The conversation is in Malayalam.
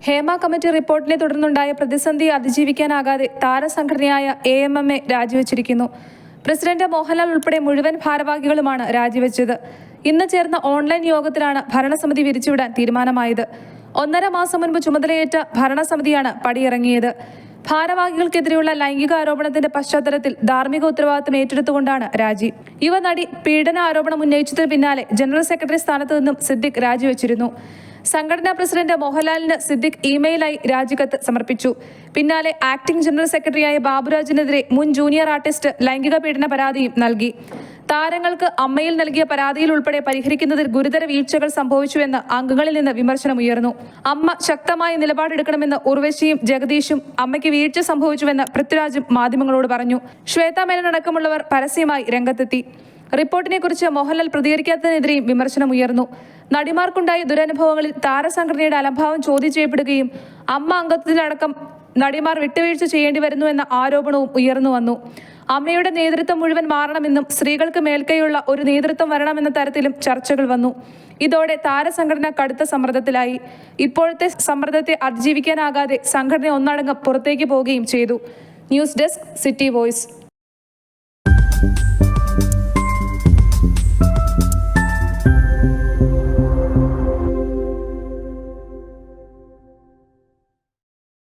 ഹേമ കമ്മിറ്റി റിപ്പോർട്ടിനെ തുടർന്നുണ്ടായ പ്രതിസന്ധി അതിജീവിക്കാനാകാതെ താരസംഘടനയായ AMMA രാജിവെച്ചിരിക്കുന്നു. പ്രസിഡന്റ് മോഹൻലാൽ ഉൾപ്പെടെ മുഴുവൻ ഭാരവാഹികളുമാണ് രാജിവെച്ചത്. ഇന്ന് ചേർന്ന ഓൺലൈൻ യോഗത്തിലാണ് ഭരണസമിതി പിരിച്ചുവിടാൻ തീരുമാനമായത്. 1.5 മാസം മുൻപ് ചുമതലയേറ്റ ഭരണസമിതിയാണ് പടിയിറങ്ങിയത്. ഭാരവാഹികൾക്കെതിരെയുള്ള ലൈംഗിക ആരോപണത്തിന്റെ പശ്ചാത്തലത്തിൽ ധാർമ്മിക ഉത്തരവാദിത്തം ഏറ്റെടുത്തുകൊണ്ടാണ് രാജി. യുവനടി പീഡന ആരോപണം ഉന്നയിച്ചതിന് പിന്നാലെ ജനറൽ സെക്രട്ടറി സ്ഥാനത്ത് നിന്നും സിദ്ദിഖ് രാജിവെച്ചിരുന്നു. സംഘടനാ പ്രസിഡന്റ് മോഹൻലാലിന് സിദ്ദിഖ് ഇമെയിലായി രാജിക്കത്ത് സമർപ്പിച്ചു. പിന്നാലെ ആക്ടിംഗ് ജനറൽ സെക്രട്ടറിയായ ബാബുരാജിനെതിരെ മുൻ ജൂനിയർ ആർട്ടിസ്റ്റ് ലൈംഗിക പീഡന പരാതിയും നൽകി. താരങ്ങൾക്ക് അമ്മയിൽ നൽകിയ പരാതിയിൽ ഉൾപ്പെടെ പരിഹരിക്കുന്നതിൽ ഗുരുതര വീഴ്ചകൾ സംഭവിച്ചുവെന്ന് അംഗങ്ങളിൽ നിന്ന് വിമർശനമുയർന്നു. അമ്മ ശക്തമായ നിലപാടെടുക്കണമെന്ന് ഉർവശിയും ജഗദീഷും അമ്മയ്ക്ക് വീഴ്ച സംഭവിച്ചുവെന്ന് പൃഥ്വിരാജും മാധ്യമങ്ങളോട് പറഞ്ഞു. ശ്വേതാ മേനോൻ അടക്കമുള്ളവർ പരസ്യമായി രംഗത്തെത്തി. റിപ്പോർട്ടിനെക്കുറിച്ച് മോഹൻലാൽ പ്രതികരിക്കാത്തതിനെതിരെയും വിമർശനമുയർന്നു. നടിമാർക്കുണ്ടായ ദുരനുഭവങ്ങളിൽ താരസംഘടനയുടെ അലംഭാവം ചോദ്യം ചെയ്യപ്പെടുകയും അമ്മ അംഗത്വത്തിലടക്കം നടിമാർ വിട്ടുവീഴ്ച ചെയ്യേണ്ടി വരുന്നു എന്ന ആരോപണവും ഉയർന്നു വന്നു. അമ്മയുടെ നേതൃത്വം മുഴുവൻ മാറണമെന്നും സ്ത്രീകൾക്ക് മേൽക്കൈയുള്ള ഒരു നേതൃത്വം വരണമെന്ന തരത്തിലും ചർച്ചകൾ വന്നു. ഇതോടെ താരസംഘടന കടുത്ത സമ്മർദ്ദത്തിലായി. ഇപ്പോഴത്തെ സമ്മർദ്ദത്തെ അതിജീവിക്കാനാകാതെ സംഘടന ഒന്നടങ്കം പുറത്തേക്ക് പോവുകയും ചെയ്തു. News desk, city voice.